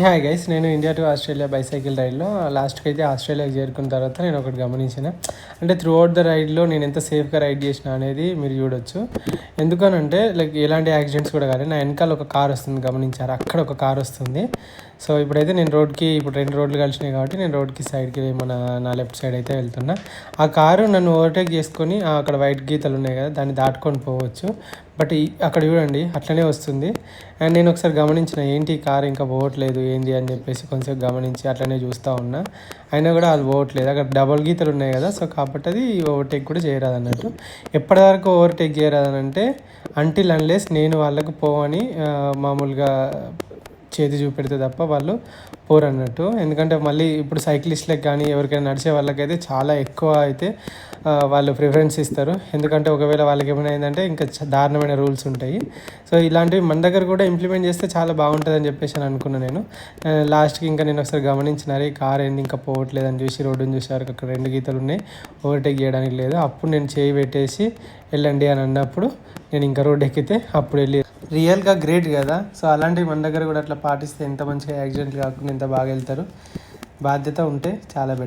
Hi guys, నేను India to Australia bicycle రైడ్లో లాస్ట్కి అయితే ఆస్ట్రేలియాకి చేరుకున్న తర్వాత నేను ఒకటి గమనించిన, అంటే త్రూ అవుట్ ద రైడ్లో నేను ఎంత సేఫ్గా రైడ్ చేసిన అనేది మీరు చూడొచ్చు. ఎందుకనంటే లైక్ ఎలాంటి యాక్సిడెంట్స్ కూడా కాదు. నా వెనకాల ఒక కార్ వస్తుంది, గమనించారు, అక్కడ ఒక కార్ వస్తుంది. సో ఇప్పుడైతే నేను రోడ్కి, ఇప్పుడు 2 రోడ్లు కలిసినాయి కాబట్టి నేను రోడ్కి సైడ్కి నా లెఫ్ట్ సైడ్ అయితే వెళ్తున్నా. ఆ కారు నన్ను ఓవర్టేక్ చేసుకొని అక్కడ వైట్ గీతలు ఉన్నాయి కదా, దాన్ని దాటుకొని పోవచ్చు. బట్ అక్కడ చూడండి అట్లనే వస్తుంది. అండ్ నేను ఒకసారి గమనించిన, ఏంటి కారు ఇంకా పోవట్లేదు ఏంది అని చెప్పేసి కొంచెం గమనించి అట్లనే చూస్తూ ఉన్నా. అయినా కూడా వాళ్ళు పోవట్లేదు. అక్కడ డబల్ గీతలు ఉన్నాయి కదా, సో కాబట్టి అది ఓవర్టేక్ కూడా చేయరాదు అన్నట్టు. ఎప్పటివరకు ఓవర్టేక్ చేయరాదని అంటే, అంటిల్ అన్లెస్ నేను వాళ్ళకు పోవని మామూలుగా చేతి చూపెడితే తప్ప వాళ్ళు పోరు అన్నట్టు. ఎందుకంటే మళ్ళీ ఇప్పుడు సైక్లిస్ట్లకు కానీ ఎవరికైనా నడిచే వాళ్ళకైతే చాలా ఎక్కువ అయితే వాళ్ళు ప్రిఫరెన్స్ ఇస్తారు. ఎందుకంటే ఒకవేళ వాళ్ళకి ఏమైనా ఏంటంటే ఇంకా దారుణమైన రూల్స్ ఉంటాయి. సో ఇలాంటివి మన దగ్గర కూడా ఇంప్లిమెంట్ చేస్తే చాలా బాగుంటుంది అని చెప్పేసి అని అనుకున్నాను నేను. లాస్ట్కి ఇంకా నేను ఒకసారి గమనించినారు, ఈ కార్ ఏంది ఇంకా పోవట్లేదు అని చూసి రోడ్డుని చూసేవారికి అక్కడ 2 గీతలు ఉన్నాయి, ఓవర్టేక్ చేయడానికి లేదు. అప్పుడు నేను చేయి పెట్టేసి వెళ్ళండి అని అన్నప్పుడు నేను ఇంకా రోడ్ ఎక్కితే అప్పుడు వెళ్ళి రియల్గా గ్రేట్ కదా. సో అలాంటివి మన దగ్గర కూడా అట్లా పాటిస్తే ఎంత మంచిగా యాక్సిడెంట్లు కాకుండా ఎంత బాగా వెళ్తారు. బాధ్యత ఉంటే చాలా బెటర్.